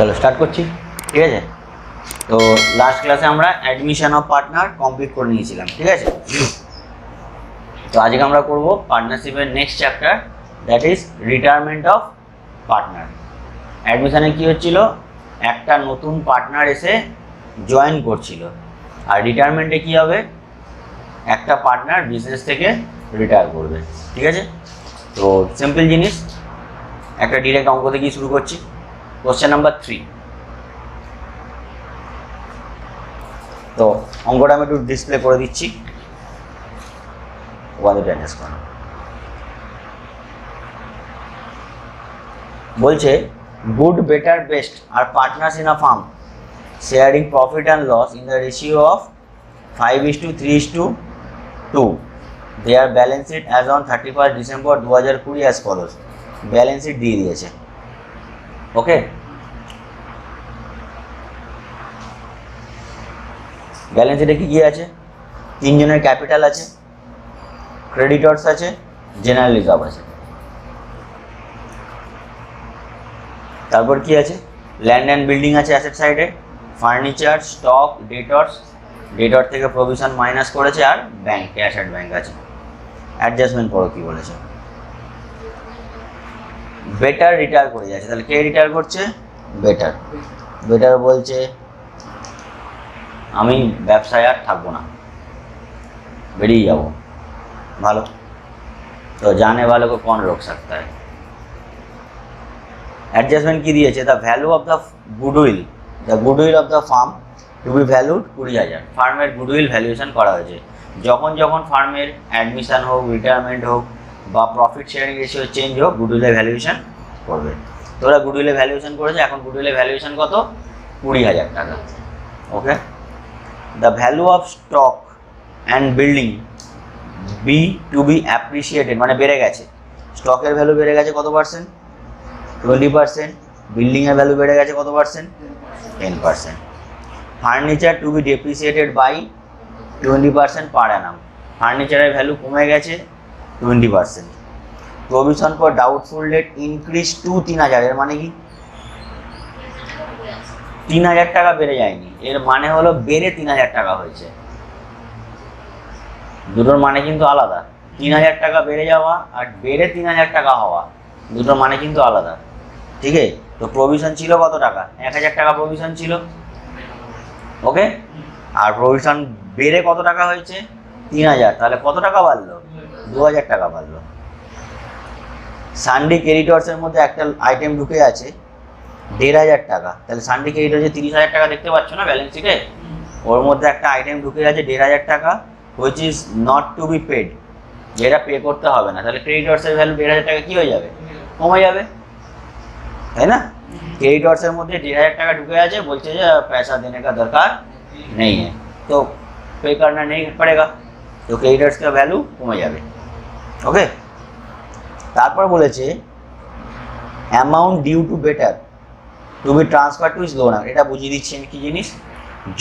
চলো স্টার্ট করছি, ঠিক আছে। তো লাস্ট ক্লাসে আমরা অ্যাডমিশন অফ পার্টনার কমপ্লিট করে নিয়েছিলাম, ঠিক আছে। তো আজকে আমরা করব পার্টনারশিপের next chapter, that is retirement of partner. অ্যাডমিশনে কী হচ্ছিল, একটা নতুন পার্টনার এসে জয়েন করছিল, আর রিটায়ারমেন্টে কী হবে, একটা পার্টনার বিজনেস থেকে রিটায়ার করবে, ঠিক আছে। তো সিম্পল জিনিস, একটা ডিরেক্ট অঙ্ক থেকেই শুরু করছি। Question number 3। তো অঙ্কটা আমি একটু ডিসপ্লে করে দিচ্ছি, ওয়ান অ্যাডজাস্ট করো। বলছে গুড, বেটার, বেস্ট আর partners in a firm sharing profit and loss in the ratio of 5:3:2। Their balance sheet as on 31 December 2020 as follows. Balance sheet দিয়ে দিয়েছে, ওকে। ব্যালেন্স শিটে কী কী আছে, তিনজনের ক্যাপিটাল আছে, ক্রেডিটর্স আছে, জেনারেল রিজার্ভ আছে। তারপর কি আছে, ল্যান্ড অ্যান্ড বিল্ডিং আছে অ্যাসেট সাইডে, ফার্নিচার, স্টক, ডেটর্স, ডেটর থেকে প্রভিশন মাইনাস করেছে, আর ব্যাংক, ক্যাশ অ্যাট ব্যাংক আছে। অ্যাডজাস্টমেন্ট করো কী বলেছে। বেটার রিটায়ার করে যাচ্ছে, তাহলে কে রিটায়ার করছে, বেটার। বেটার বলছে আমি ব্যবসায় আর থাকবো না, বেরিয়ে যাব, ভালো। তো জানে ভালো কো কোন রোক सकता है। অ্যাডজাস্টমেন্ট কি দিয়েছে, the value of the goodwill, the goodwill of the firm to be valued 20,000। ফার্মের গুডউইল ভ্যালুয়েশন করা হয়েছে। যখন যখন ফার্মের অ্যাডমিশন হোক, রিটায়ারমেন্ট হোক বা প্রফিট শেয়ারিং রেশিও চেঞ্জ হোক, গুডউইলের ভ্যালুয়েশন করবে। তো ওরা গুডউইলের ভ্যালুয়েশন করেছে, এখন গুডউইলের ভ্যালুয়েশন কত, 20,000 টাকা, okay. The value of stock and building to be appreciated, মানে বেড়ে গেছে। স্টকের ভ্যালু বেড়ে গেছে কত পার্সেন্ট, 20%। বিল্ডিংয়ের ভ্যালু বেড়ে গেছে কত percent, 10%। Furniture to be depreciated by 20% per annum. ফার্নিচারের ভ্যালু কমে গেছে 20%। Provision for doubtful debt increase to 3,000। এর মানে কি, 3,000 টাকা বেড়ে যায়নি, এর মানে হলো বেড়ে 3,000 টাকা হয়েছে। দুটোর মানে কিন্তু আলাদা। 3,000 টাকা বেড়ে যাওয়া আর বেড়ে 3,000 টাকা হওয়া, দুটোর মানে কিন্তু আলাদা, ঠিক আছে। তো প্রভিশন ছিল কত টাকা, 1,000 টাকা প্রভিশন ছিল, ওকে। আর প্রভিশন বেড়ে কত টাকা হয়েছে, 3,000, তাহলে কত টাকা বাড়লো, 2,000 টাকা বাড়লো। সানডে ক্রেডিটর্সের মধ্যে একটা আইটেম ঢুকে আছে 1,500 টাকা, তাহলে সানডে ক্রেডিটর্সে 30,000 টাকা দেখতে পাচ্ছ না ব্যালেন্স শিটে, ওর মধ্যে একটা আইটেম ঢুকে আছে 1,500 টাকা, which is not to be paid, যেটা পে করতে হবে না। তাহলে ক্রেডিটর্সের ভ্যালু 1,500 টাকা কী হয়ে যাবে, কমে যাবে, তাই না। क्रेडिटर्सের মধ্যে 1,500 টাকা ঢুকে আছে, বলছে যে पैसा देने का दरकार नहीं है, तो पे करना नहीं पड़ेगा, तो क्रेडिटर्स का ভ্যালু কমে যাবে, ওকে। তারপর বলেছে amount due to better to be transfer to is loaner. এটা বুঝিয়ে দিচ্ছি আমি কি জিনিস।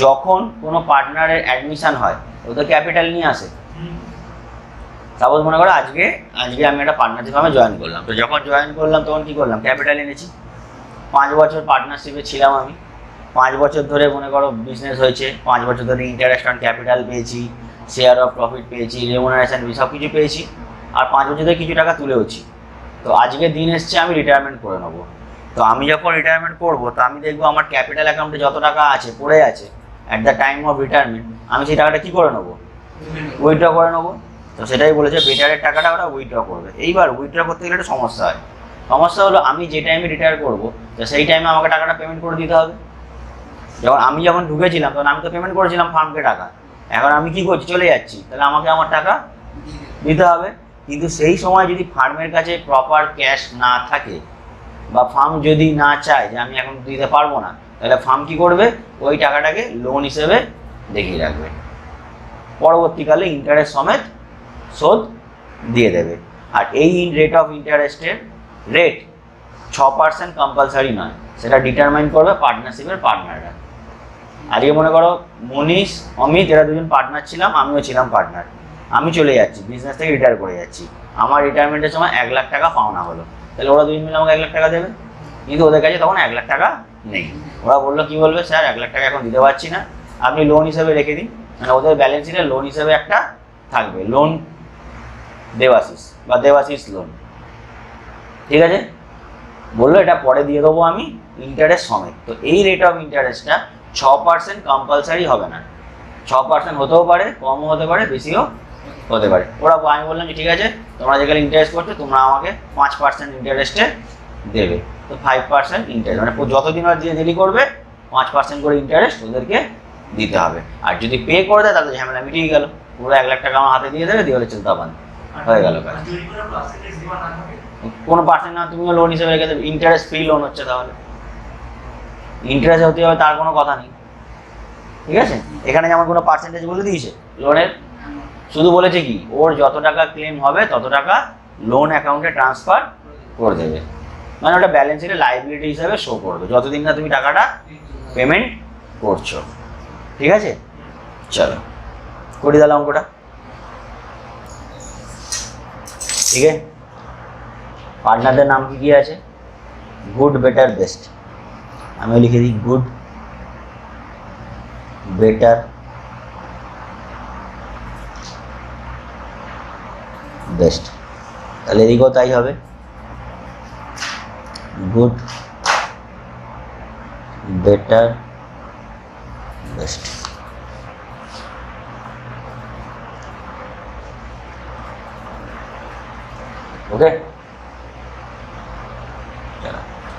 যখন কোনো পার্টনারের অ্যাডমিশন হয়, ও তো ক্যাপিটাল নিয়ে আসে। সাপোজ মনে করো আজকে আমি একটা পার্টনারশিপ ফার্মে জয়েন করলাম, তো যখন জয়েন করলাম তখন কী করলাম, ক্যাপিটাল এনেছি। 5 বছর পার্টনারশিপে ছিলাম আমি, 5 বছর ধরে মনে করো বিজনেস হয়েছে, 5 বছর ধরে ইন্টারেস্ট অন ক্যাপিটাল পেয়েছি, শেয়ার অফ প্রফিট পেয়েছি, রেমুনারেশন সব কিছু পেয়েছি, আর 5 বছর ধরে কিছু টাকা তুলেওছি। তো আজকে দিন এসছে আমি রিটায়ারমেন্ট করে নেবো। তো আমি যখন রিটায়ারমেন্ট করবো, তো আমি দেখবো আমার ক্যাপিটাল অ্যাকাউন্টে যত টাকা আছে, পড়ে আছে at the time of retirement, আমি সেই টাকাটা কী করে নেবো, উইথড্র করে নেবো। তো সেটাই বলেছে বেটারের টাকাটা ওরা উইথড্র করবে। এইবার উইথড্র করতে গেলে একটা সমস্যা হয়। সমস্যা হলো আমি যে টাইমে রিটায়ার করবো, তো সেই টাইমে আমাকে টাকাটা পেমেন্ট করে দিতে হবে। যখন ঢুকেছিলাম তখন আমি তো পেমেন্ট করেছিলাম ফার্মকে টাকা, এখন আমি কী করছি, চলে যাচ্ছি, তাহলে আমাকে আমার টাকা দিতে হবে। কিন্তু সেই সময় যদি ফার্মের কাছে প্রপার ক্যাশ না থাকে, বা ফার্ম যদি না চায় যে আমি এখন দিতে পারবো না, তাহলে ফার্ম কী করবে, ওই টাকাটাকে লোন হিসেবে দেখিয়ে রাখবে, পরবর্তীকালে ইন্টারেস্ট সমেত শোধ দিয়ে দেবে। আর এই রেট অফ ইন্টারেস্টের রেট 6% কম্পালসারি নয়, সেটা ডিটারমাইন করবে পার্টনারশিপের পার্টনাররা। আজকে মনে করো মনীষ, অমিত, এরা দুজন পার্টনার ছিলাম, আমিও ছিলাম পার্টনার, আমি চলে যাচ্ছি, বিজনেস থেকে রিটায়ার করে যাচ্ছি, আমার রিটায়ারমেন্টের সময় 1,00,000 টাকা পাওনা হলো, তাহলে ওরা দুজন মিলে আমাকে 1,00,000 টাকা দেবে, কিন্তু ওদের কাছে তখন 1,00,000 টাকা নেই। ওরা বললো কি বলবে, স্যার 1 লাখ টাকা এখন দিতে পারছি না, আপনি লোন হিসেবে রেখে দিন, মানে ওদের ব্যালেন্স শিটে লোন হিসেবে একটা থাকবে, লোন দেবাশিস বা দেবাশিস লোন, ঠিক আছে। বললো এটা পরে দিয়ে দেবো আমি ইন্টারেস্ট সমেত। তো এই রেট অফ ইন্টারেস্টটা 6% কম্পালসারি হবে না, 6% হতেও পারে, কমও হতে পারে, বেশিও হতে পারে। ওরা আমি বললাম যে ঠিক আছে, তোমরা যেখানে ইন্টারেস্ট করছো তোমরা আমাকে 5% ইন্টারেস্টে দেবে। তো 5% ইন্টারেস্ট, মানে যতদিন আর যে দেরি করবে 5% করে ইন্টারেস্ট ওদেরকে দিতে হবে। আর যদি পে করে দেয় তাহলে ঝামেলা মিটিয়ে গেল, পুরো 1 লাখ টাকা আমার হাতে দিয়ে দেবে, দিয়ে হলে চিন্তা পান হয়ে গেল কাজ। কোনো পার্সেন্ট না, তুমিও লোন হিসেবে রেখে দেবে, ইন্টারেস্ট ফ্রি লোন হচ্ছে, তাহলে ইন্টারেস্ট হতে হবে তার কোনো কথা নেই, ঠিক আছে। এখানে যেমন কোনো পার্সেন্টেজ বলে দিয়েছে লোনের, শুধু বলেছে কি ওর যত টাকা ক্লেম হবে তত টাকা লোন অ্যাকাউন্টে ট্রান্সফার করে দেবে, মানে ওটা ব্যালেন্স শিটে লাইবিলিটি হিসাবে শো করবে যতদিন না তুমি টাকাটা পেমেন্ট করছো, ঠিক আছে। চলো করি তাহলে অঙ্কটা, ঠিক আছে। পার্টনারদের নাম কি কি আছে, গুড, বেটার, বেস্ট। আমি লিখে দিই গুড, বেটার, বেস্ট। তাহলে এদিকেও তাই হবে, গুড, বেটার, বেস্ট। ওকে,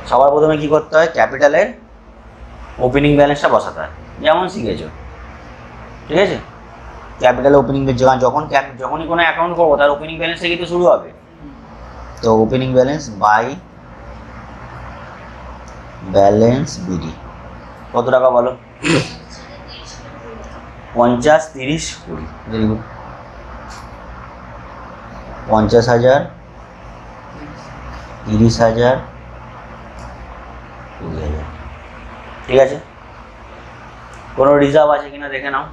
সবার প্রথমে কি করতে হয়, ক্যাপিটালের ওপেনিং ব্যালেন্সটা বসাতে হয়, যেমন শিখেছো, ঠিক আছে। ক্যাপিটাল ওপেনিং যখনই কোনো অ্যাকাউন্ট করবো তার ওপেনিং ব্যালেন্স থেকে তো শুরু হবে। তো opening balance by balance BD কত টাকা বলো, 50, 30, 20, ভেরি গুড। 50,000, 30,000, 20,000, ঠিক আছে। কোনো রিজার্ভ আছে কিনা দেখে নাও,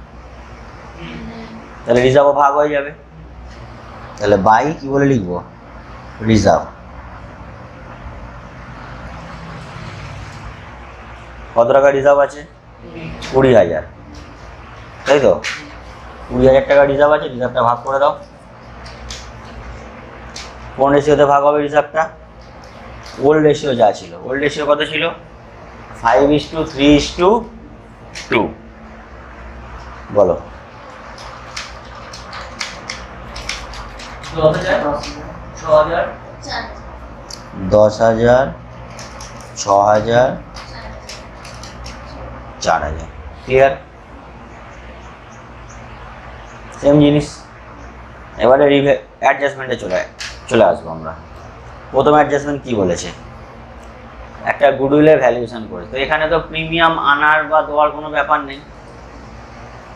তাহলে রিজার্ভও ভাগ হয়ে যাবে, তাহলে বাই কি বলে লিখবো, রিজার্ভ। কত টাকা রিজার্ভ আছে, 20,000, তাই তো। 20,000 টাকা রিজার্ভ আছে, রিজার্ভটা ভাগ করে দাও। কোন রেশিওতে ভাগ হবে রিজার্ভটা, ওল্ড রেশিও যা ছিল, ওল্ড রেশিও কত ছিল, 5:3:2, বলো। 10,000, 6,000, 4,000, ক্লিয়ার। সেম জিনিস, এবারে অ্যাডজাস্টমেন্টে চলে আসবো আমরা। প্রথম অ্যাডজাস্টমেন্ট কি বলেছে, একটা গুডউইলের ভ্যালুয়েশন করে। তো এখানে তো প্রিমিয়াম আনার বা দেওয়ার কোনো ব্যাপার নেই,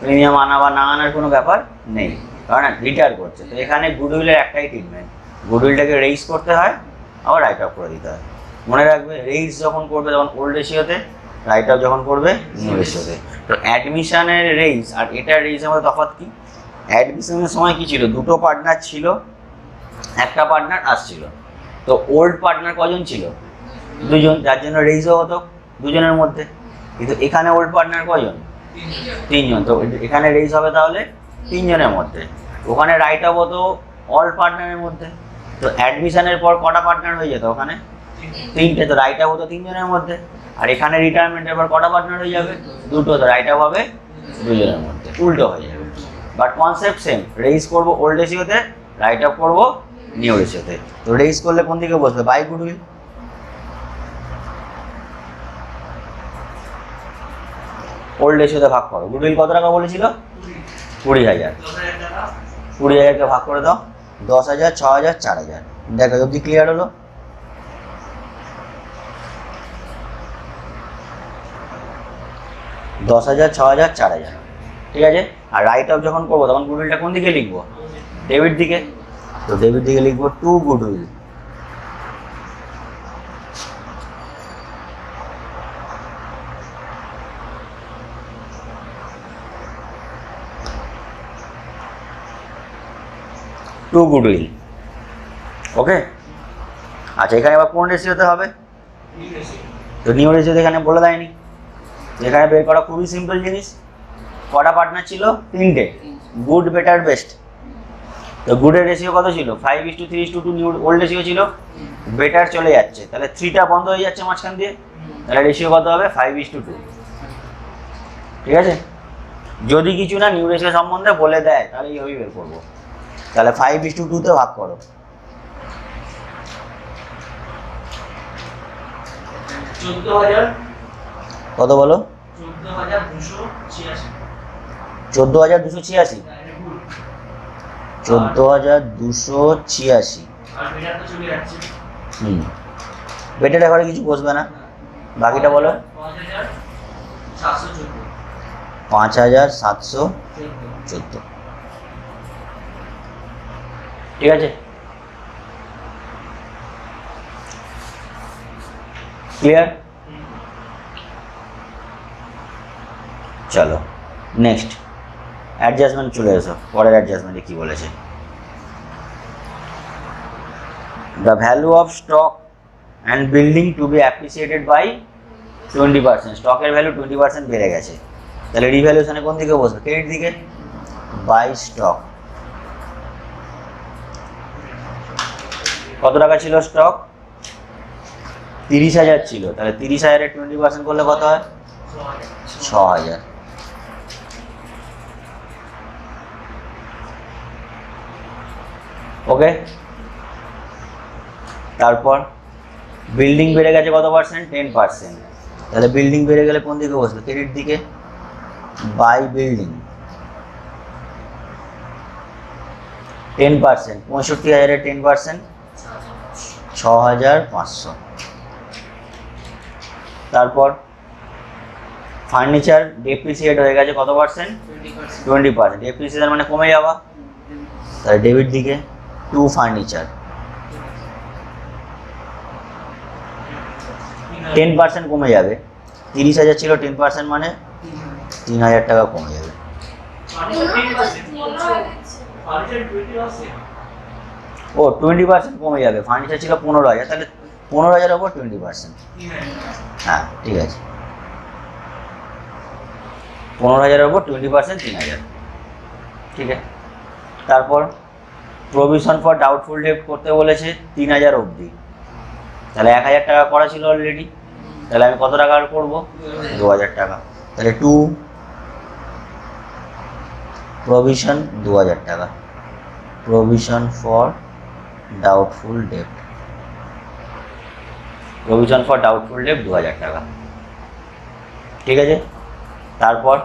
প্রিমিয়াম আনা বা না আনার কোনো ব্যাপার নেই, কারণ রিটায়ার করছে। তো এখানে গুডউইলের একটাই ট্রিটমেন্ট, গুডউইলটাকে রেইজ করতে হয়, আবার রাইট অফ করে দিতে হয়। মনে রাখবে, রেইজ যখন করবে তখন ওল্ড রেশিওতে, রাইট অফ যখন করবে নিউ রেশিওতে। তো অ্যাডমিশনের রেইজ আর এটার রেইজের মধ্যে তফাৎ কি, অ্যাডমিশনের সময় কি ছিল, দুটো পার্টনার ছিল, একটা পার্টনার আসছিল। তো ওল্ড পার্টনার কজন ছিল, 2জন, যার জন্য রেইজও হতো 2জনের মধ্যে। কিন্তু এখানে ওল্ড পার্টনার কজন, 3জন, তো এখানে রেইজ হবে তাহলে 3জনের মধ্যে। ওখানে রাইট অফ হতো অল পার্টনারের মধ্যে। তো অ্যাডমিশনের পর কটা পার্টনার হয়ে যেত ওখানে, 3টে, তো রাইট অফ হতো 3জনের মধ্যে। আর এখানে রিটায়ারমেন্টের পর কটা পার্টনার হয়ে যাবে, 2টো, তো রাইট অফ হবে 2জনের মধ্যে, উল্টো হয়ে যাবে। বাট কনসেপ্ট সেম, রেইজ করবো ওল্ড রেশিওতে, রাইট অফ করবো নিউ রেশিওতে। তো রেইজ করলে কোন দিকে বসবে, বাই গুডউইল। ওল্ড রেশিওতে ভাগ করো, গুডউইল কত টাকা বলেছিল, 20,000, 20,000কে ভাগ করে দাও, 10,000, 6,000, 4,000। দেখো অবধি ক্লিয়ার হলো। দশ হাজার, 6,000, 4,000, ঠিক আছে। আর রাইট অফ যখন করবো তখন গুডউইলটা কোন দিকে লিখবো, ডেবিট দিকে। তো ডেবিট দিকে লিখবো টু গুডউইল। টু গুডউইল, ওকে। আচ্ছা, এখানে এবার কোন রেশিওতে হবে, তো নিউ রেশিও এখানে বলে দেয়নি, এখানে বের করা খুবই সিম্পল জিনিস। কটা পার্টনার ছিল? তিনটে, গুড বেটার বেস্ট। তো গুডের রেশিও কত ছিল? 5:3:2। নিউ ওল্ড রেশিও ছিল, বেটার চলে যাচ্ছে, তাহলে 3টা বন্ধ হয়ে যাচ্ছে মাঝখান দিয়ে, তাহলে রেশিও কত হবে? 5:2। ঠিক আছে, যদি কিছু না নিউ রেশিও সম্বন্ধে বলে দেয় তাহলে এইভাবেই বের করবো। তাহলে 5:2 ভাগ করো। 14,000 কত বলো? 14,286। 14,286। 14,286। আর বেটার তো চলে যাচ্ছে। বেটার এবারে কিছু বসবে না, বাকিটা বলো। 5,714। 5,714। ঠিক আছে, ক্লিয়ার? চলো নেক্সট অ্যাডজাস্টমেন্ট চলে এসো। পরের অ্যাডজাস্টমেন্টে কি বলেছে? The value of stock and building to be appreciated by 20%। স্টকের ভ্যালু 20% বেড়ে গেছে, তাহলে রিভ্যালুয়েশনে কোন দিকে বসবে? ক্রেডিট দিকে। By stock. কত টাকা ছিল স্টক? 30,000 ছিল, তাহলে 30,000-এর 20% করলে কত হয়? 6,000। ওকে, তারপর বিল্ডিং বেড়ে গেছে কত পার্সেন্ট? 10%। তাহলে বিল্ডিং বেড়ে গেলে কোন দিকে বসবে? ক্রেডিট দিকে। By building. 10%, 65,000-এর 10%, 6,500। তারপর ফার্নিচার ডেপ্রিসিয়েট হয়ে গেছে কত পার্সেন্ট? 20%। ডেপ্রিসিয়েশন মানে কমে যাওয়া, তাহলে ডেবিট দিকে। Two furniture. 10% কমে যাবে, 30,000 ছিল, 10% মানে 3,000 টাকা কমে যাবে। ও 20% কমে যাবে, ফার্নিচার ছিল 15,000, তাহলে 15,000-এর ওপর 20%। হ্যাঁ ঠিক আছে, 15,000-এর ওপর 20%, 3,000। ঠিক আছে, তারপর প্রভিশন ফর ডাউটফুল ডেট করতে বলেছে 3,000 অবধি, তাহলে 1,000 টাকা করা ছিল অলরেডি, তাহলে আমি কত টাকা আর করবো? 2,000 টাকা। তাহলে টু প্রভিশন 2,000 টাকা। Provision for doubtful debt. Provision for doubtful debt 2,000 টাকা। ঠিক আছে, তারপর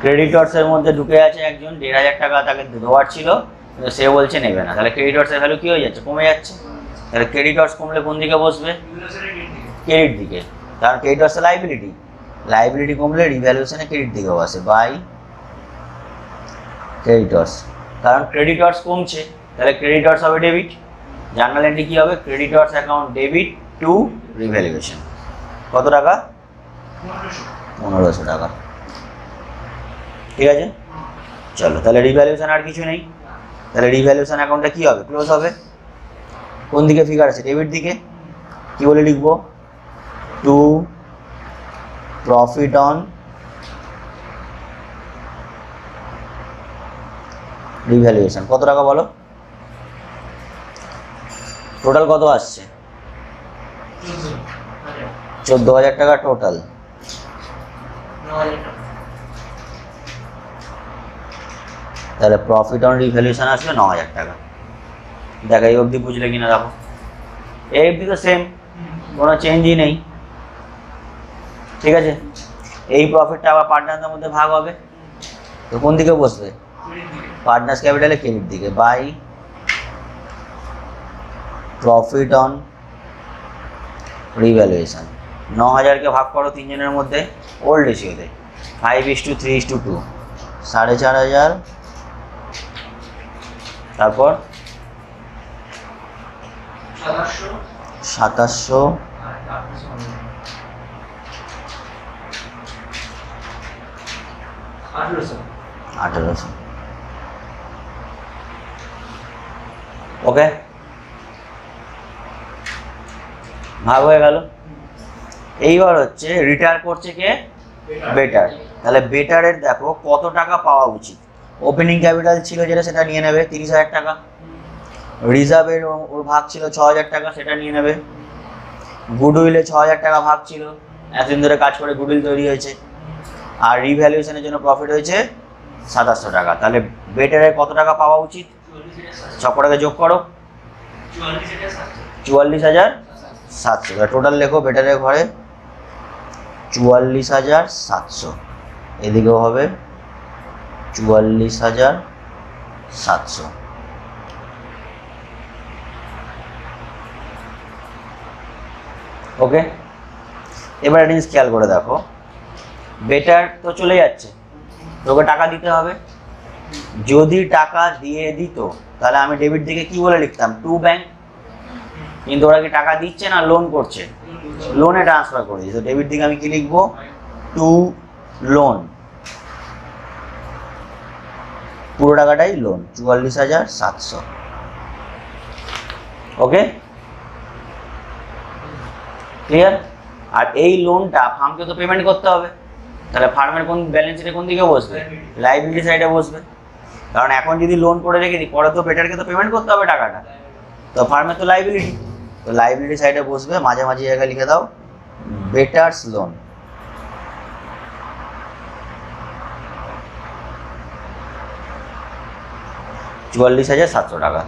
ক্রেডিটর্সের মধ্যে ঢুকে আছে একজন, 1,500 টাকা তাকে দেওয়ার ছিল, কিন্তু সে বলছে নেবে না, তাহলে ক্রেডিটর্সের ভ্যালু কী হয়ে যাচ্ছে? কমে যাচ্ছে। তাহলে ক্রেডিটর্স কমলে কোন দিকে বসবে? ক্রেডিট দিকে, কারণ ক্রেডিটর্সের লাইবিলিটি, লাইবিলিটি কমলে রিভ্যালুয়েশনে ক্রেডিট দিকে বসে। বাই ক্রেডিটর্স, কারণ ক্রেডিটর্স কমছে, তাহলে ক্রেডিটর্স হবে ডেবিট। জার্নাল এন্ট্রি কী হবে? Creditors account debit two revaluation. কত টাকা? 1,500 টাকা। ঠিক আছে, চলো তাহলে রিভ্যালুয়েশন আর কিছু নেই, তাহলে রিভ্যালুয়েশন অ্যাকাউন্টটা কী হবে? ক্লোজ হবে। কোন দিকে ফিগার আছে? ডেবিট দিকে। কী বলে লিখবো? To profit on revaluation. কত টাকা বলো? টোটাল কত আসছে? 14,000 টাকা টোটাল। তাহলে প্রফিট অন রিভ্যালুয়েশন আসবে 9,000 টাকা। দেখো এই অবধি বুঝলে কিনা দেখো, এই অবধি তো সেম, কোনো চেঞ্জই নেই। ঠিক আছে, এই প্রফিটটা আবার পার্টনারদের মধ্যে ভাগ হবে, তো কোন দিকে বসবে? পার্টনার্স ক্যাপিটালে ক্রেডিট দিকে। By profit on revaluation. 9,000-কে ভাগ করো তিনজনের মধ্যে ওল্ড রেশিওতে, 5:3:2, 4,500। তারপর 2,700, 1,800। ওকে, ভাগ হয়ে গেল। এইবার হচ্ছে রিটায়ার করছে কে? বেটার। তাহলে বেটারের দেখো কত টাকা পাওয়া উচিত। ওপেনিং ক্যাপিটাল ছিল যেটা, সেটা নিয়ে নেবে 30,000 টাকা। রিজার্ভের ওর ভাগ ছিল 6,000 টাকা, সেটা নিয়ে নেবে। গুডউইলে 6,000 টাকা ভাগ ছিল, এতদিন ধরে কাজ করে গুডউইল তৈরি হয়েছে। আর রিভ্যালুয়েশনের জন্য প্রফিট হয়েছে 2700 টাকা। তাহলে বেটারের কত টাকা পাওয়া উচিত? সবকটাকে যোগ করো, 44,700। টোটাল লেখো বেটারের ঘরে 44,700, এদিকেও হবে 44,700। ওকে, এবার একটা জিনিস খেয়াল করে দেখো, বেটার তো চলে যাচ্ছে, তোকে টাকা দিতে হবে। যদি টাকা দিয়ে দিত তাহলে আমি ডেবিট দিকে কি বলে লিখতাম? To bank. কিন্তু ওরা কি টাকা দিচ্ছে না লোন করছে? লোনে ট্রান্সফার করে দিচ্ছে। তো ডেবিট দিকে আমি কি লিখবো? টু লোন, পুরো টাকাটাই লোন, 44,700। ওকে, ক্লিয়ার? আর এই লোনটা ফার্মকে তো পেমেন্ট করতে হবে, তাহলে ফার্মের কোন ব্যালেন্স শিটে কোন দিকে বসবে? লাইবিলিটি সাইডে বসবে। কারণ এখন যদি লোন করে রেখে দিই, পরে তো বেটারকে তো পেমেন্ট করতে হবে টাকাটা, তো ফার্মের তো লাইবিলিটি, তো লাইবিলিটি সাইডে বসবে। মাঝে মাঝে জায়গায় লিখে দাও বেটার্স লোন। $44,700 টাকা।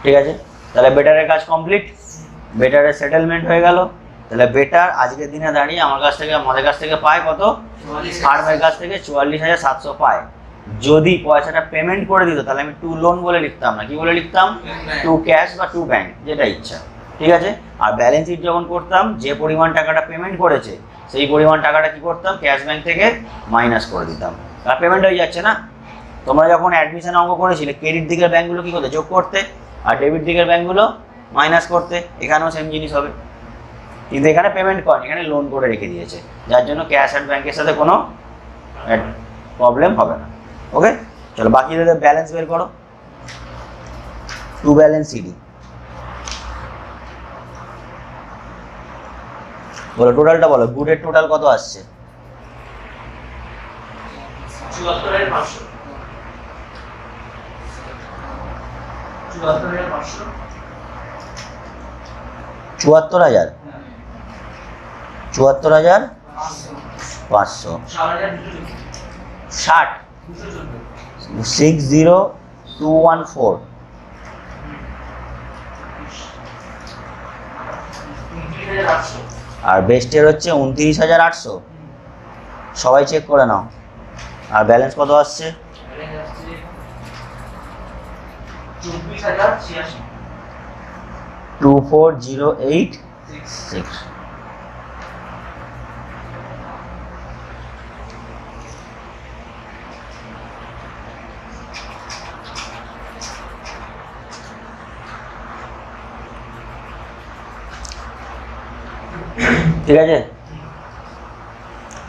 ঠিক আছে, তাহলে বেটারের কাজ কমপ্লিট, বেটারের সেটেলমেন্ট হয়ে গেল। তাহলে বেটার আজকের দিনে দাঁড়িয়ে আমার কাছ থেকে, আমাদের কাছ থেকে পায় কত? ফার্মের কাছ থেকে 44,700 পায়। যদি পয়সাটা পেমেন্ট করে দিত তাহলে আমি টু লোন বলে লিখতাম না, কি বলে লিখতাম? টু ক্যাশ বা টু ব্যাংক, যেটা ইচ্ছা। ঠিক আছে, আর ব্যালেন্স শিট যখন করতাম, যে পরিমাণ টাকাটা পেমেন্ট করেছে সেই পরিমাণ টাকাটা কি করতাম? ক্যাশ ব্যাংক থেকে মাইনাস করে দিতাম। আর পেমেন্ট হয়ে যাচ্ছে না? তোমরা যখন অ্যাডমিশন অঙ্ক করেছিলে, ক্রেডিট দিকের ব্যাংকগুলো কি করতে? যোগ করতে, আর ডেবিট দিকের ব্যাংকগুলো মাইনাস করতে। এখানেও সেম জিনিস হবে, কিন্তু এখানে পেমেন্ট করেন, এখানে লোন করে রেখে দিয়েছে, যার জন্য ক্যাশ অ্যান্ড ব্যাংকের সাথে কোনো প্রবলেম হবে না। ওকে, চলো বাকি ব্যালেন্স বের করো। টু ব্যালেন্স সিডি বলো, টোটালটা বলো। গুডের টোটাল কত আসছে? 74,500। 74,500। 74,000। 74,500। 60। 60214। আর বেস্টের হচ্ছে 29,800। সবাই চেক করে নাও। আর ব্যালেন্স কত আসছে? 24,086। ঠিক আছে,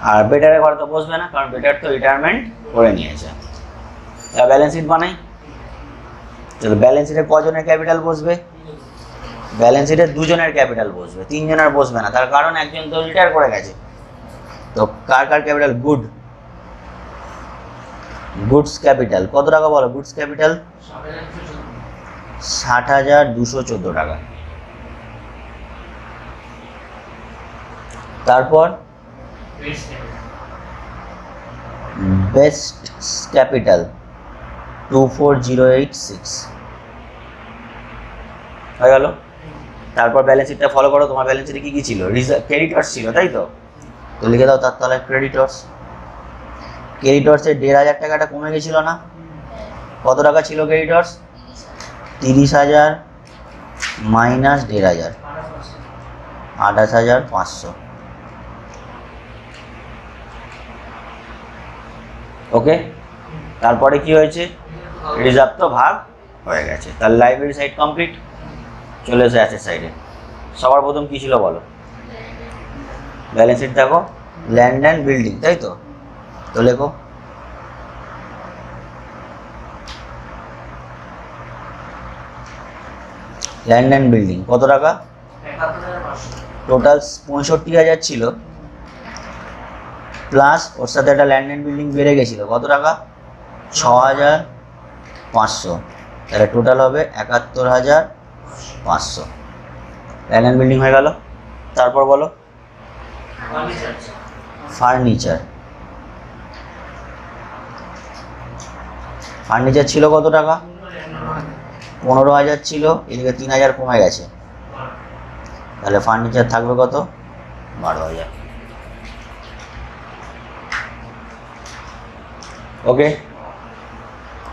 আর বেটারের ঘরে তো বসবে না, কারণ বেটার তো রিটায়ারমেন্ট করে নিয়েছে। ব্যালেন্স শিট বানাই। চলো, ব্যালেন্স শিটে কজনের ক্যাপিটাল বসবে? ব্যালেন্স শিটে দুজনের ক্যাপিটাল বসবে, তিনজনের বসবে না। তার কারণ একজন তো রিটায়ার করে গেছে। তো কার কার ক্যাপিটাল? গুডস ক্যাপিটাল কত টাকা বলো? গুডস ক্যাপিটাল 60,214 টাকা। তারপর বেস্ট ক্যাপিটাল 24,086 হয়ে গেল। তারপর ব্যালেন্স শিটটা ফলো করো। তোমার ব্যালেন্স শিটে কি ছিল? ক্রেডিটর্স ছিল, তাই তো? তো লিখে দাও তার তলায় ক্রেডিটর্সের 1,500 টাকাটা কমে গেছিল না? কত টাকা ছিল ক্রেডিটর্স? 30,000 মাইনাস 1,500, 28,500। ওকে, তারপরে কি হয়েছে? রিজার্ভ তো ভাগ হয়ে গেছে। তার লাইব্রেরি সাইড কমপ্লিট। চলে এসে অ্যাসেট সাইডে। সবার প্রথম কী ছিল বলো? ব্যালেন্স শিট দেখো, ল্যান্ড অ্যান্ড বিল্ডিং, তাই তো? তো লেখো ল্যান্ড অ্যান্ড বিল্ডিং কত টাকা? 71,500 টোটাল 65,000 ছিল, প্লাস ওর সাথে একটা ল্যান্ড অ্যান্ড বিল্ডিং বেড়ে গেছিলো কত টাকা? 6,500। তাহলে টোটাল হবে 71,500। ল্যান্ড অ্যান্ড বিল্ডিং হয়ে গেল। তারপর বলো ফার্নিচার ফার্নিচার। ফার্নিচার ছিল কত টাকা? 15,000 ছিল, এদিকে 3,000 কমে গেছে, তাহলে ফার্নিচার থাকবে কত? 12,000। ওকে,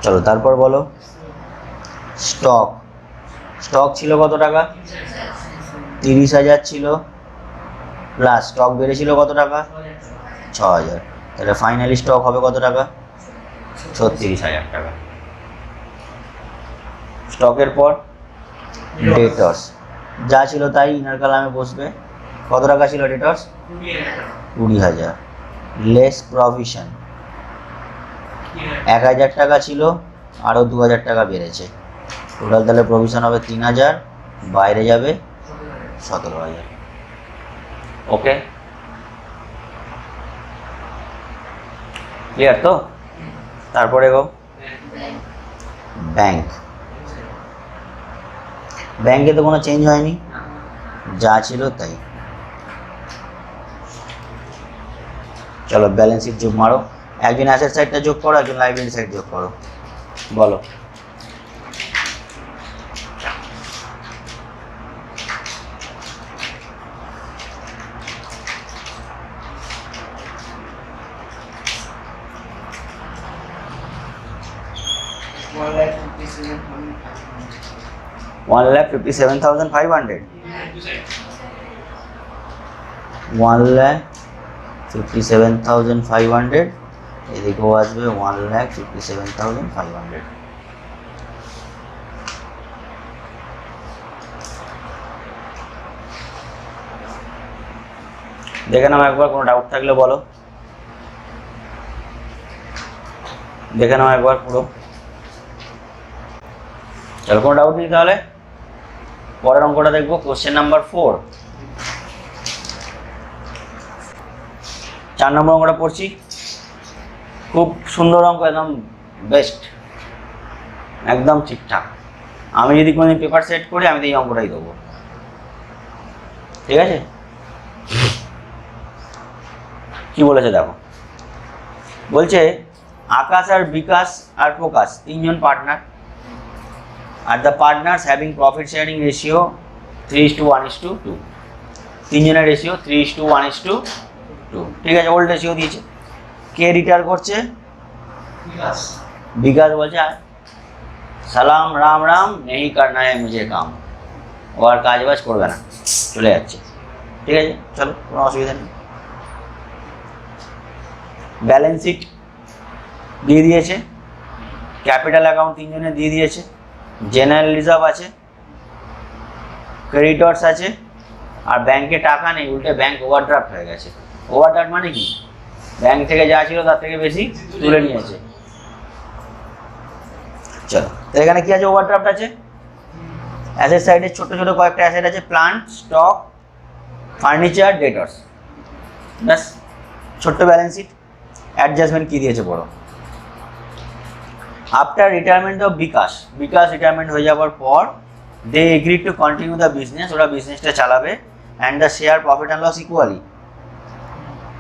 চলো তারপর বলো স্টক। স্টক ছিল কত টাকা? 30,000 ছিল, প্লাস স্টক বেড়েছিল কত টাকা? 6,000। তাহলে ফাইনালি স্টক হবে কত টাকা? 36,000 টাকা। স্টকের পর ডেটর্স, যা ছিল তাই ইনার কালামে বসবে। কত টাকা ছিল ডেটর্স? 20,000। লেস প্রভিশন, 1,000 টাকা ছিল, আরও 2,000 টাকা বেড়েছে, টোটাল তাহলে প্রভিশন হবে 3,000, বাইরে যাবে 17,000। ওকে, ক্লিয়ার তো? তারপরে গো ব্যাংক। ব্যাংকে তো কোনো চেঞ্জ হয়নি, যা ছিল তাই। চলো ব্যালেন্স শিট যোগ মারো, একজন অ্যাসেট সাইডটা যোগ করো, একজন লাইবিলিটি সাইড যোগ করো। বলো 1,57,500। 1,57,500, এদিকেও আসবে 1,57,500। দেখে নাও একবার, কোনো ডাউট থাকলে বলো। দেখে নাও একবার পুরো। চলো, কোনো ডাউট নেই তাহলে পরের অঙ্কটা দেখবো। কোশ্চেন নাম্বার 4, 4 নম্বর অঙ্কটা পড়ছি। খুব সুন্দর অঙ্ক, একদম বেস্ট, একদম ঠিকঠাক। আমি যদি কোনোদিন পেপার সেট করি, আমি তো এই অঙ্কটাই দেবো, ঠিক আছে? কি বলেছে দেখো, বলছে আকাশ আর বিকাশ আর প্রকাশ 3 জন পার্টনার, আর the partners having profit sharing ratio 3:1:2। 3 জনের রেশিও 3:1:2। ঠিক আছে, ওল্ড রেশিও দিয়েছে। কে রিটায়ার করছে? বিকাশ বলছে সালাম রাম রাম নেই করনা হ্যায় মুঝে কাম, ও আর কাজ বাজ করবে না, চলে যাচ্ছে। ঠিক আছে, চলো, কোনো অসুবিধা নেই। ব্যালেন্স শিট দিয়ে দিয়েছে, ক্যাপিটাল অ্যাকাউন্ট 3 জনের দিয়ে দিয়েছে, জেনারেল রিজার্ভ আছে, ক্রেডিটর্স আছে, আর ব্যাংকে টাকা নেই, উল্টে ব্যাংক ওভারড্রাফট হয়ে গেছে। ওভারড্রাফট মানে কি? ব্যাংক থেকে যা ছিল তার থেকে বেশি তুলে নিয়েছে। চলো, তো এখানে কি আছে? ওভারড্রাফট আছে, অ্যাসেট সাইডে ছোট ছোট কয়েকটা অ্যাসেট আছে, প্লান্ট, স্টক, ফার্নিচার, ডেটর্স, ব্যাস ছোট্ট ব্যালেন্স শিট। অ্যাডজাস্টমেন্ট কি দিয়েছে বড়? After retirement of Bikash retirement হয়ে যাওয়ার পর they agree to continue the business, ওরা বিজনেসটা চালাবে, and the share profit and loss equally.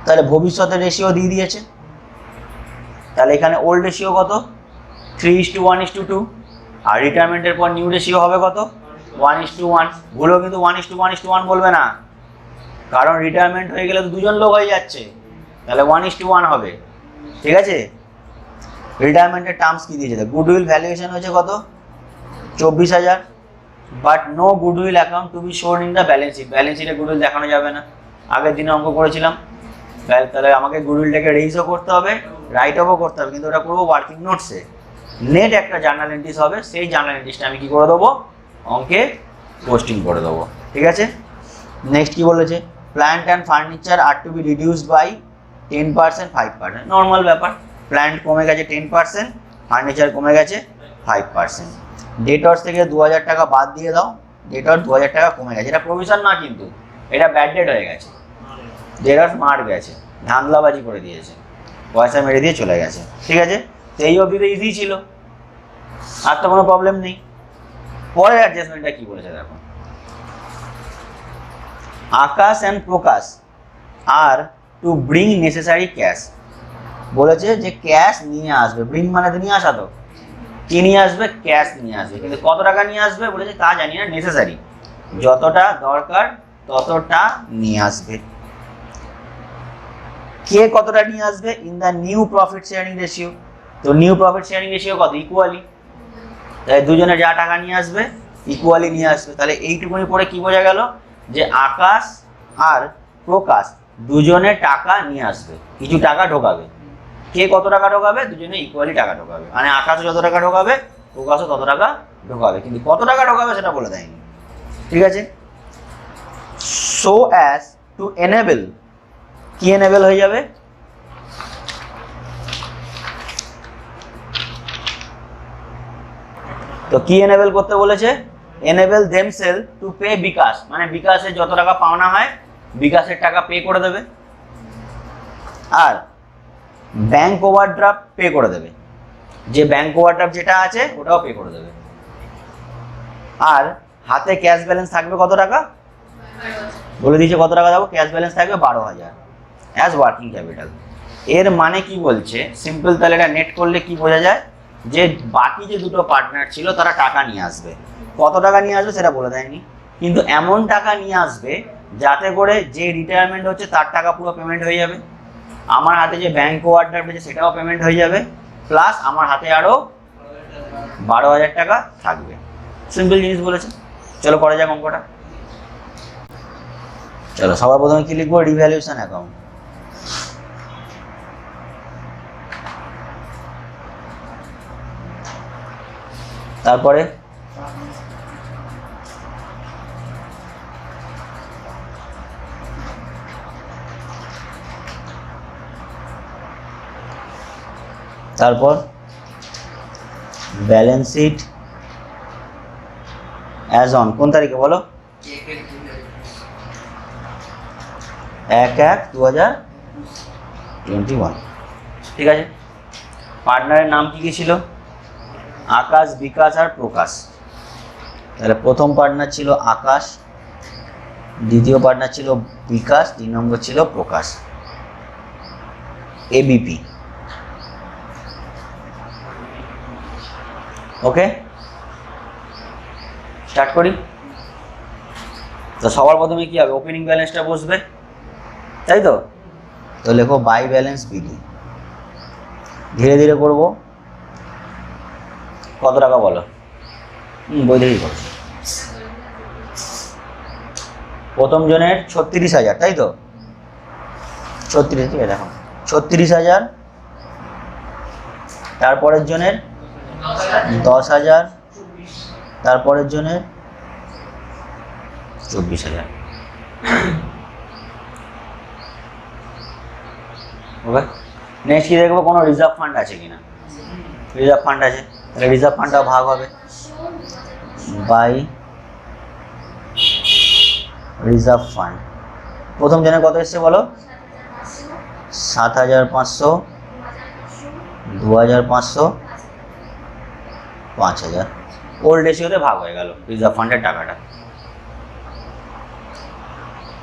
তাহলে ভবিষ্যতের রেশিও দিয়ে দিয়েছে, তাহলে এখানে ওল্ড রেশিও কত? 3:1:2, আর রিটায়ারমেন্টের পর নিউ রেশিও হবে কত? 1:1। ভুলেও কিন্তু 1:1:1 বলবে না, কারণ রিটায়ারমেন্ট হয়ে গেলে তো 2 জন লোক হয়ে যাচ্ছে, তাহলে 1:1 হবে। ঠিক আছে, রিটায়ারমেন্টের টার্মস কি দিয়েছে? গুডউইল ভ্যালুয়েশন হয়েছে কত? 24,000, but no goodwill account to be shown in the balance sheet. Balance শিটে গুডউইল দেখানো যাবে না, আগের দিনে অঙ্ক করেছিলাম। তাহলে আমাকে গুডউইলটাকে রেইজও করতে হবে, রাইট অফও করতে হবে, কিন্তু ওটা করবো ওয়ার্কিং নোটসে। নেট একটা জার্নাল এন্ট্রিস হবে, সেই জার্নাল এন্ট্রিসটা আমি কি করে দেবো? অঙ্কে পোস্টিং করে দেবো। ঠিক আছে, নেক্সট কি বলেছে? Plant and furniture are to be reduced by 10%, 5%। Normal ব্যাপার, প্ল্যান্ট কমে গেছে 10%, ফার্নিচার কমে গেছে 5%। ডেটর্স থেকে 2,000 টাকা বাদ দিয়ে দাও, ডেটর 2000 টাকা কমে গেছে। এটা প্রভিশন না কিন্তু, এটা ব্যাড ডেট হয়ে গেছে, ডেটর মার গেছে, ধান্দলাবাজি করে দিয়েছে, পয়সা মেরে দিয়ে চলে গেছে। ঠিক আছে, তো এই অবধি তো ইজি ছিল, আর তো কোনো প্রবলেম নেই। পরের অ্যাডজাস্টমেন্টটা কি বলেছে দেখো, Akash and Prakash are to bring necessary cash. বলেছে যে ক্যাশ নিয়ে আসবে, ব্রিং মানে তো নিয়ে আসা, তো কি নিয়ে আসবে, ক্যাশ নিয়ে আসবে, কিন্তু কত টাকা নিয়ে আসবে বলেছে তা জানি না, নেসেসারি যতটা দরকার ততটা নিয়ে আসবে। কে কতটা নিয়ে আসবে, in the new profit sharing ratio. তো নিউ প্রফিট শেয়ারিং রেশিও কত, ইকুয়ালি, তাই দুজনে যা টাকা নিয়ে আসবে ইকুয়ালি নিয়ে আসবে। তাহলে এইটুকুনি পরে কি বোঝা গেল, যে আকাশ আর প্রকাশ দুজনে টাকা নিয়ে আসবে, কিছু টাকা ঢোকাবে। কে কত টাকা ঢোকাবে, দুজনে ইকুয়ালি টাকা ঢোকাবে, মানে আকাশও যত টাকা ঢোকাবে প্রকাশও তত টাকা ঢোকাবে, কিন্তু কত টাকা ঢোকাবে সেটা বলে দেয়নি। ঠিক আছে, সো অ্যাজ টু এনেবল, কি এনেবল হয়ে যাবে, তো কি এনেবল করতে বলেছে, এনেবল দেমসেল টু পে বিকাশ, মানে বিকাশের যত টাকা পাওনা হয় বিকাশের টাকা পে করে দেবে, আর ব্যাংক ওভারড্রাফট পে করে দেবে, যে ব্যাংক ওভারড্রাফট যেটা আছে ওটাও পে করে দেবে, আর হাতে ক্যাশ ব্যালেন্স থাকবে কত টাকা, বলে দিয়েছে কত টাকা দেবো, ক্যাশ ব্যালেন্স থাকবে 12,000 অ্যাজ ওয়ার্কিং ক্যাপিটাল। এর মানে কি বলছে, সিম্পল, তাহলে এটা নেট করলে কি বোঝা যায়, যে বাকি যে দুটো পার্টনার ছিল তারা টাকা নিয়ে আসবে, কত টাকা নিয়ে আসবে সেটা বলে দেয়নি, কিন্তু এমন টাকা নিয়ে আসবে যাতে করে যে রিটায়ারমেন্ট হচ্ছে তার টাকা পুরো পেমেন্ট হয়ে যাবে, আমার হাতে যে ব্যাংক ওভারড্রাফট আছে সেটাও পেমেন্ট হয়ে যাবে, প্লাস আমার হাতে আরও 12,000 টাকা থাকবে। সিম্পল জিনিস বলেছে। চলো করা যাক অঙ্কটা। চলো সবার প্রথমে কি লিখবো, রিভ্যালুয়েশন অ্যাকাউন্ট। তারপরে ব্যালেন্স শিট অ্যাজ অন, কোন তারিখে বলো, 1/1/2021। ঠিক আছে, পার্টনারের নাম কি কি ছিল, আকাশ, বিকাশ আর প্রকাশ। তাহলে প্রথম পার্টনার ছিল আকাশ, দ্বিতীয় পার্টনার ছিল বিকাশ, 3 নম্বর ছিল প্রকাশ, এবিপি। ওকে, স্টার্ট করি। তো সবার প্রথমে কি হবে, ওপেনিং ব্যালেন্সটা বসবে, তাই তো, তো লেখো বাই ব্যালেন্স বিডি, ধীরে ধীরে করব। কত টাকা বলো, বই দেখি করো। প্রথম জনের 36,000, তাই তো, 36, ঠিক আছে দেখো 36,000, তারপরের জনের 10,000, তারপরের জনের 24,000। ওকে, নেক্সট কি দেখবো, কোনো রিজার্ভ ফান্ড আছে কিনা, রিজার্ভ ফান্ড আছে, তাহলে রিজার্ভ ফান্ডটাও ভাগ হবে বাই রিজার্ভ ফান্ড। প্রথম জনের কত এসছে বলো, 7,500, 2,500, 5,000, ওল্ড রেশিওতে ভাগ হয়ে গেল রিজার্ভ ফান্ডের টাকাটা।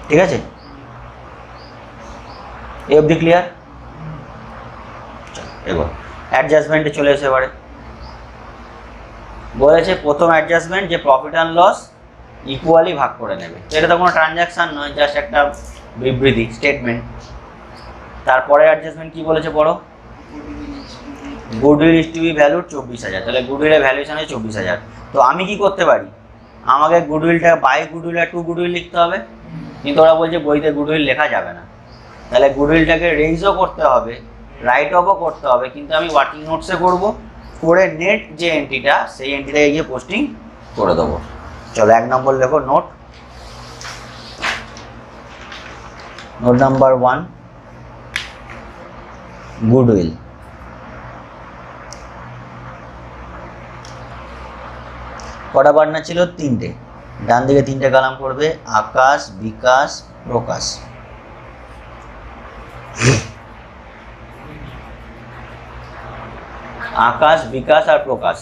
ঠিক আছে, এই অবধি ক্লিয়ার। এবার অ্যাডজাস্টমেন্টে চলে এসে এবারে বলেছে প্রথম অ্যাডজাস্টমেন্ট যে প্রফিট অ্যান্ড লস ইকুয়ালি ভাগ করে নেবে, এটা তো কোনো ট্রানজ্যাকশান নয়, জাস্ট একটা বিবৃতি, স্টেটমেন্ট। তারপরে অ্যাডজাস্টমেন্ট কি বলেছে পড়ো, goodwill is to be valued 24,000, তাহলে গুডউইলের ভ্যালুয়েশন হয় 24,000। তো আমি কি করতে পারি, আমাকে গুডউইলটা বাই গুডউইল আর টু গুডউইল লিখতে হবে, কিন্তু ওরা বলছে বইতে গুডউইল লেখা যাবে না, তাহলে গুডউইলটাকে রেইজও করতে হবে, রাইট অফও করতে হবে, কিন্তু আমি ওয়ার্কিং নোটসে করব, করে নেট যে এন্ট্রিটা সেই এন্ট্রিটাকে গিয়ে পোস্টিং করে দেবো। চলো 1 নম্বর লেখো, নোট নাম্বার 1, গুডউইল। কটা পার্টনার ছিল, 3টে, ডান দিকে তিনটে কলাম করবে, আকাশ, বিকাশ, প্রকাশ। আকাশ, বিকাশ আর প্রকাশ।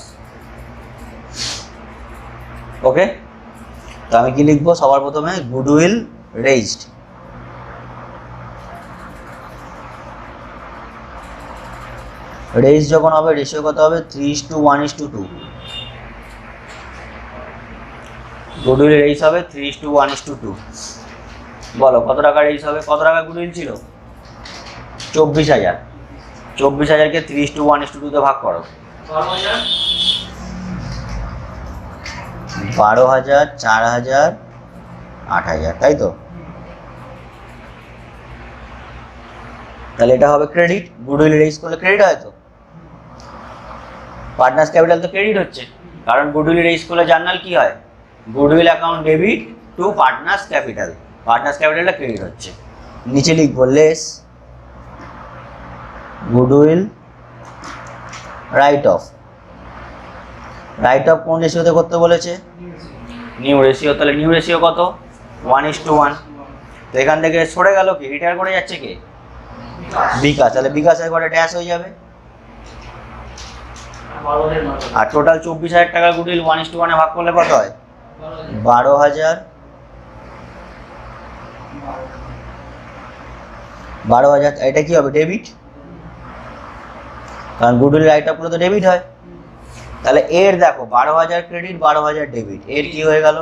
ওকে, তো আমি কি লিখবো সবার প্রথমে? Goodwill raised. রেইজ যখন হবে রেশিও কত হবে? 3:1:2। গুডউইল রেইজ হবে 3:1:2। বলো কত টাকা রেইজ হবে? কত টাকা গুডউইল ছিল? 24,000। 24,000কে 3:1:2 ভাগ করো। 12,000, 4,000, 8,000, তাই তো? তাহলে এটা হবে ক্রেডিট। গুডউইল রেইজ করলে ক্রেডিট হয় তো। পার্টনার্স ক্যাপিটাল তো ক্রেডিট হচ্ছে, কারণ গুডউইল রেইজ করলে জার্নাল কি হয়? Goodwill account debit two partners capital. Partners ক্যাপিটালটা ক্রেডিট হচ্ছে। নিচে লিখবো less goodwill right of. Right of কোন রেশিওতে করতে বলেছে? New ratio. তাহলে নিউ রেশিও কত? 1:1। তো এখান থেকে সরে গেল কি? রিটায়ার করে যাচ্ছে কে? বিকাশ। তাহলে বিকাশের ঘরে ড্যাশ হয়ে যাবে। আর টোটাল 24,000 টাকা গুডউইল 1:1 ভাগ করলে কত হয়? 12,000। 12,000। এটা কি হবে? ডেবিট, কারণ গুডউইল রাইট অফ তো ডেবিট হয়। তাহলে এর দেখো 12,000 ক্রেডিট, 12,000 ডেবিট, এর কি হয়ে গেল?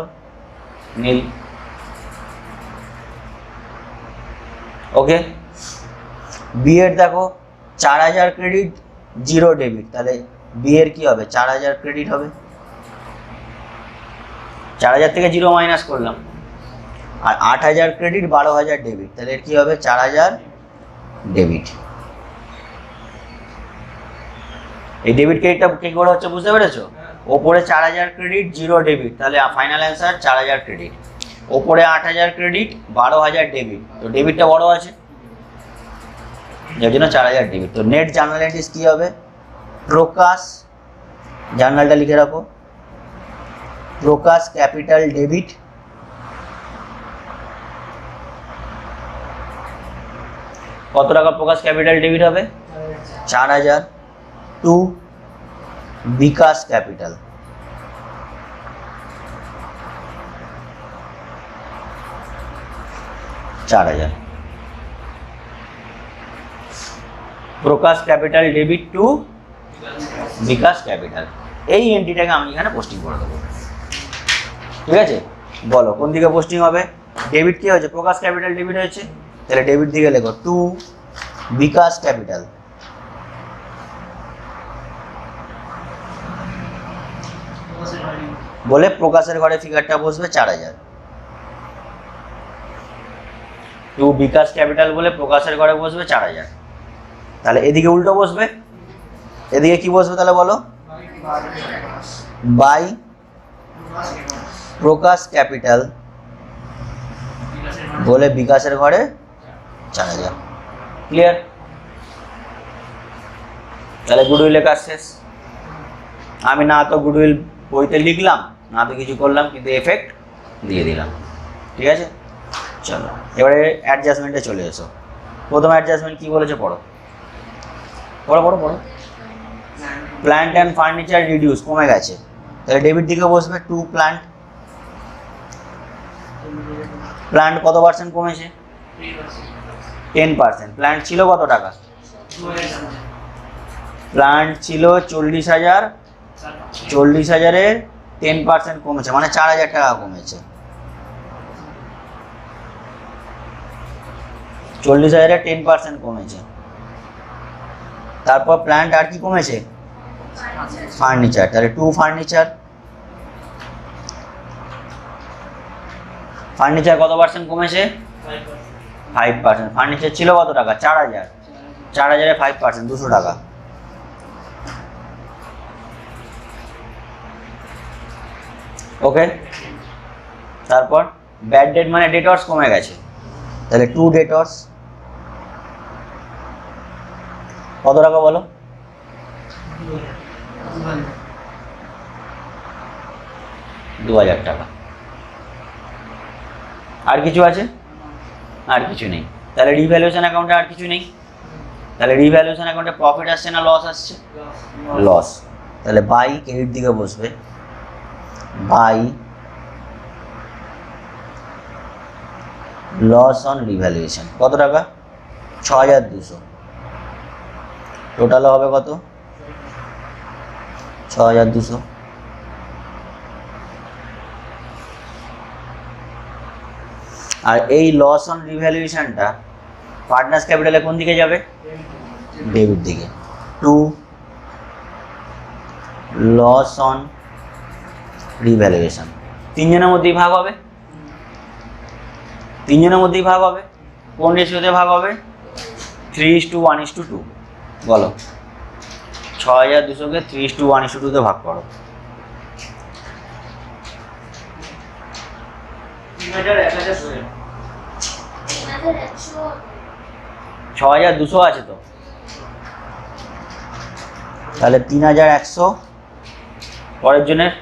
নীল। ওকে, বি এর দেখো 4,000 ক্রেডিট, 0 ডেবিট, তাহলে বি এর কি হবে? 4,000 ক্রেডিট হবে। 4,000 থেকে 0 মাইনাস করলাম। আর 8,000 ক্রেডিট, 12,000 ডেবিট, তাহলে এর কি হবে? 4,000 ডেবিট। এই ডেবিট ক্রেডিটটা কি করে হচ্ছে বুঝতে পেরেছো? ওপরে 4,000 ক্রেডিট, 0 ডেবিট, তাহলে ফাইনাল অ্যান্সার 4,000 ক্রেডিট। ওপরে 8,000 ক্রেডিট, 12,000 ডেবিট, তো ডেবিটটা বড় আছে, যার জন্য 4,000 ডেবিট। তো নেট জার্নাল এন্ট্রিজ কি হবে? প্রকাশ, জার্নালটা লিখে রাখো, প্রকাশ ক্যাপিটাল ডেবিট, কত টাকা প্রকাশ ক্যাপিটাল ডেবিট হবে? 4,000 to Bikash capital. Prakash capital debit to Bikash capital. এই এন্ট্রিটাকে আমি এখানে পোস্টিং করে দেবো। ঠিক আছে, বলো কোন দিকে পোস্টিং হবে? ডেবিট কি হয়েছে? প্রকাশ ক্যাপিটাল ডেবিট হয়েছে, তাহলে ডেবিট দিকে লেখো টু বিকাশ ক্যাপিটাল। বলে প্রকাশের ঘরে ফিগারটা বসবে 4,000। টু বিকাশ ক্যাপিটাল বলে প্রকাশের ঘরে বসবে 4,000। তাহলে এদিকে উল্টো বসবে, এদিকে কি বসবে তাহলে বলো? বাই প্রকাশ ক্যাপিটাল বলে বিকাশের ঘরে 4,000। ক্লিয়ার? তাহলে গুডউইলের কাজ শেষ। আমি না তো গুডউইল বইতে লিখলাম, না তো কিছু করলাম, কিন্তু এফেক্ট দিয়ে দিলাম। ঠিক আছে, চলো এবারে অ্যাডজাস্টমেন্টে চলে এসো। প্রথম অ্যাডজাস্টমেন্ট কি বলেছে পড়ো পড়ো পড়ো পড়ো। প্ল্যান্ট অ্যান্ড ফার্নিচার রিডিউস, কমে গেছে, তাহলে ডেবিট দিকে বসবে টু প্ল্যান্ট। প্ল্যান্ট কত পার্সেন্ট কমেছে? 10%। প্ল্যান্ট ছিল কত টাকা? প্ল্যান্ট ছিল 40,000, 40,000-এর 10% কমেছে, মানে 4,000 টাকা কমেছে। 40,000-এর 10% কমেছে। তারপর প্ল্যান্ট আর কি কমেছে? ফার্নিচার, তাহলে টু ফার্নিচার। ফার্নিচার কত পার্সেন্ট কমেছে? 5%। ফার্নিচার ছিল কত টাকা? 4,000, 4,000-এ 5%, 200 টাকা। ওকে, তারপর ব্যাড ডেট মানে ডেটর্স কমে গেছে, তাহলে টু ডেটর্স। কত টাকা বলো? 2,000 টাকা। আর কিছু আছে? আর কিছু নেই। তাহলে রিভ্যালুয়েশন অ্যাকাউন্টে আর কিছু নেই। তাহলে রিভ্যালুয়েশন অ্যাকাউন্টে প্রফিট আসছে না লস আসছে? লস। তাহলে বাই ক্রেডিট দিকে বসবে, বাই লস অন রিভ্যালুয়েশন। কত টাকা? 6200। টোটাল হবে কত? 6200। আর এই লস অন রিভ্যালুয়েশনটা পার্টনার্স ক্যাপিটালে কোন দিকে যাবে? ডেবিট দিকে। To loss on revaluation. তিনজনের মধ্যেই ভাগ হবে, তিনজনের মধ্যেই ভাগ হবে। কোন রেশিওতে ভাগ হবে? 3:1:2। বলো, 6200কে 3:1:2 ভাগ করো। 6200 আছে তো, তাহলে 3100। পরের জনের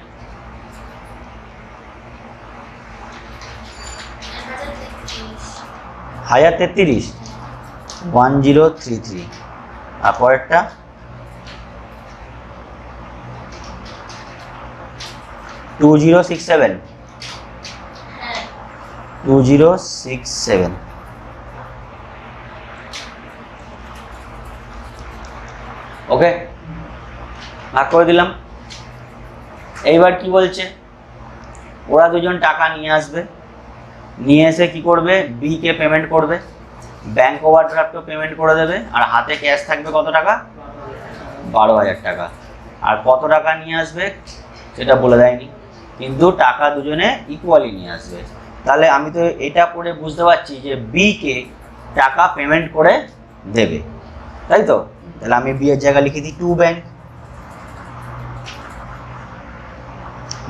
1033, 1033। আর পরেরটা 2067, 2067। ওকে, ভাগ করে দিলাম। এইবার কি বলছে? ওরা দুজন টাকা নিয়ে আসবে, নিয়ে এসে কি করবে? বি কে পেমেন্ট করবে, ব্যাংক ওভারড্রাফটও পেমেন্ট করে দেবে। আর হাতে ক্যাশ থাকবে কত টাকা? 12,000 টাকা। আর কত টাকা নিয়ে আসবে সেটা বলে দেয়নি, কিন্তু টাকা দুজনে ইকুয়ালি নিয়ে আসবে। তাহলে আমি তো এটা পড়ে বুঝতে পারছি যে বি কে টাকা পেমেন্ট করে দেবে, তাই তো? তাহলে আমি বি এর জায়গায় লিখে দিই টু ব্যাংক।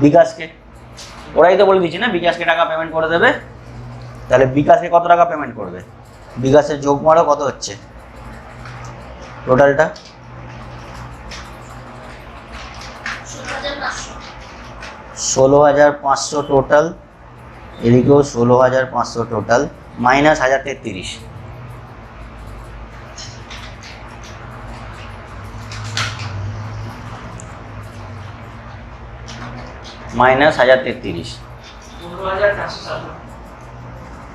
বিকাশকে, ওরাই তো বলে দিচ্ছি না বিকাশকে টাকা পেমেন্ট করে দেবে। তাহলে বিকাশকে কত টাকা পেমেন্ট করবে? বিকাশের যোগ মারো, কত হচ্ছে টোটালটা? 16,500 টোটাল। এদিকেও 16,500 টোটাল, মাইনাস 1033। মাইনাস 1033,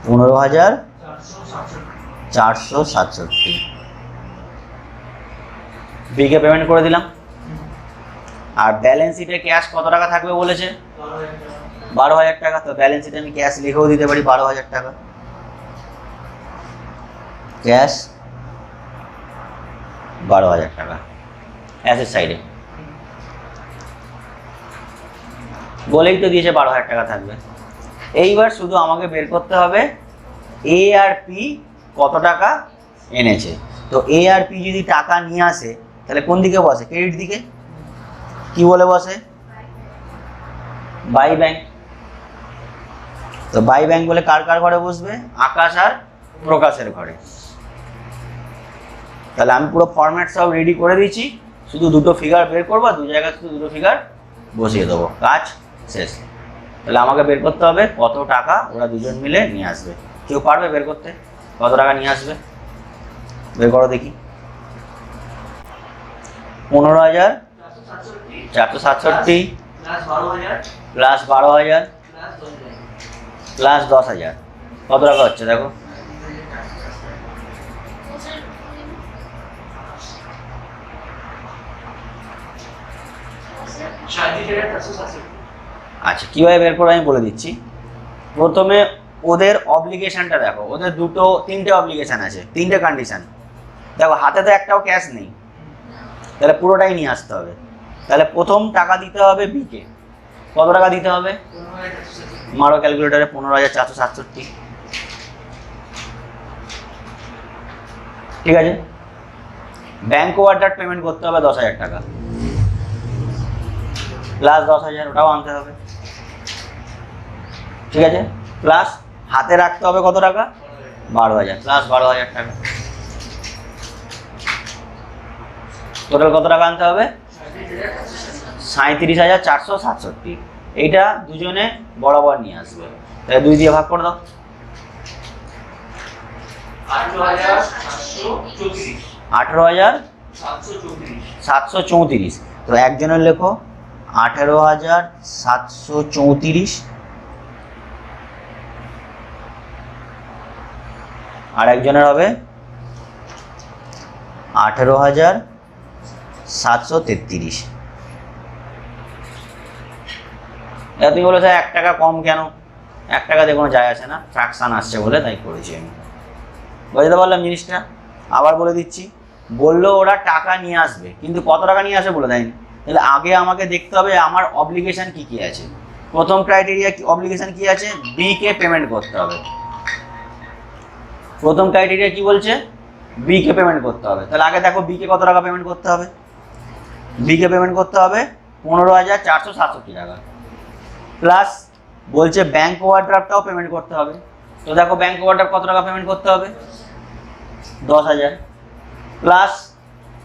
15,467। বিকে পেমেন্ট করে দিলাম। আর ব্যালেন্স শিটে ক্যাশ কত টাকা থাকবে বলেছে? 12,000 টাকা। তো ব্যালেন্স শিটে আমি ক্যাশ লিখেও দিতে পারি 12,000 টাকা। ক্যাশ 12,000 টাকা অ্যাসেট সাইডে বলেই তো দিয়েছে 12,000 টাকা থাকবে। এইবার শুধু আমাকে বের করতে হবে এ আর পি কত টাকা এনেছে। তো এ আর পি যদি টাকা নিয়ে আসে তাহলে কোন দিকে বসে? ক্রেডিট দিকে। কি বলে বসে? By bank. তো বাই ব্যাংক বলে কার কার ঘরে বসবে? আকাশ আর প্রকাশের ঘরে। তাহলে আমি পুরো ফরম্যাট সব রেডি করে দিয়েছি, শুধু দুটো ফিগার বের করবো, দু জায়গায় শুধু দুটো ফিগার বসিয়ে দেবো, কাজ শেষ। তাহলে আমাকে বের করতে হবে কত টাকা ওরা দুজন মিলে নিয়ে আসবে। কেউ পারবে বের করতে কত টাকা নিয়ে আসবে? বের করো দেখি। 15,467 প্লাস 12,000 প্লাস 10,000 কত টাকা হচ্ছে দেখো? আচ্ছা, কীভাবে বের করে আমি বলে দিচ্ছি। প্রথমে ওদের অব্লিগেশনটা দেখো, ওদের তিনটে অব্লিগেশন আছে, তিনটে কন্ডিশন দেখো। হাতে তো একটাও ক্যাশ নেই, তাহলে পুরোটাই নিয়ে আসতে হবে। তাহলে প্রথম টাকা দিতে হবে বিকে। কত টাকা দিতে হবে? মারো ক্যালকুলেটারে, 15,467। ঠিক আছে। ব্যাংক ওভারড্রাফট পেমেন্ট করতে হবে 10,000 টাকা প্লাস 10,000, ওটাও আনতে হবে। ঠিক আছে। প্লাস হাতে রাখতে হবে কত টাকা? 12,000 প্লাস 12,000 টাকা। টোটাল কত টাকা আনতে হবে? 37,467। এইটা দুজনে বরাবর নিয়ে আসবে। তাহলে 2 দিয়ে ভাগ করে দাও। 18,734। 18,734। তো একজনের লেখো 18,734, আর একজনের হবে 18,733। এবার তুমি বলো স্যার 1 টাকা কম কেন? 1 টাকাতে কোনো যায় আসে না, ফ্র্যাকশন আসছে বলে তাই করেছি আমি। বুঝতে পারলাম জিনিসটা? আবার বলে দিচ্ছি, বললো ওরা টাকা নিয়ে আসবে, কিন্তু কত টাকা নিয়ে আসবে বলে দেয়নি। তাহলে আগে আমাকে দেখতে হবে আমার অব্লিগেশন কি কি আছে। প্রথম ক্রাইটেরিয়া কি, অব্লিগেশন কি আছে? বি কে পেমেন্ট করতে হবে। প্রথম ক্রাইটেরিয়া কি বলছে? বি কে পেমেন্ট করতে হবে। তাহলে আগে দেখো বি কে কত টাকা পেমেন্ট করতে হবে। বি কে পেমেন্ট করতে হবে 15,467 টাকা, প্লাস বলছে ব্যাংক ওভারড্রাফটটাও পেমেন্ট করতে হবে। তো দেখো ব্যাংক ওভারড্রাফট কত টাকা পেমেন্ট করতে হবে? 10,000, প্লাস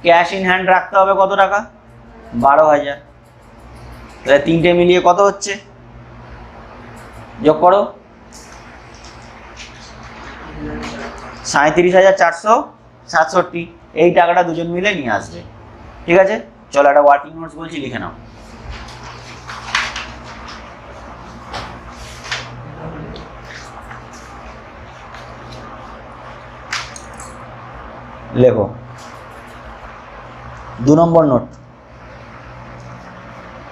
ক্যাশ ইন হ্যান্ড রাখতে হবে কত টাকা? 12,000। তাহলে তিনটে মিলিয়ে কত হচ্ছে? যোগ করো। 37,467। এই টাকাটা দুজন মিলে নিয়ে আসবে। ঠিক আছে, চলো একটা ওয়ার্কিং নোটস বলছি, লিখে নাও। লেখো 2 number note,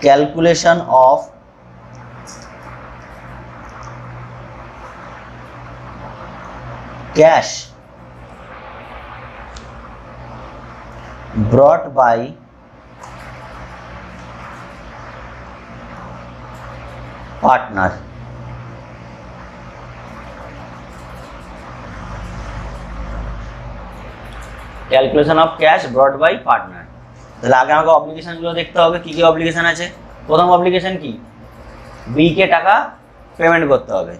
calculation of cash brought by partner। Calculation of cash brought by partner. তাহলে আগে আমাকে অব্লিগেশনগুলো দেখতে হবে, কী কী অব্লিগেশন আছে। প্রথম অব্লিগেশন কি? বি কে টাকা পেমেন্ট করতে হবে।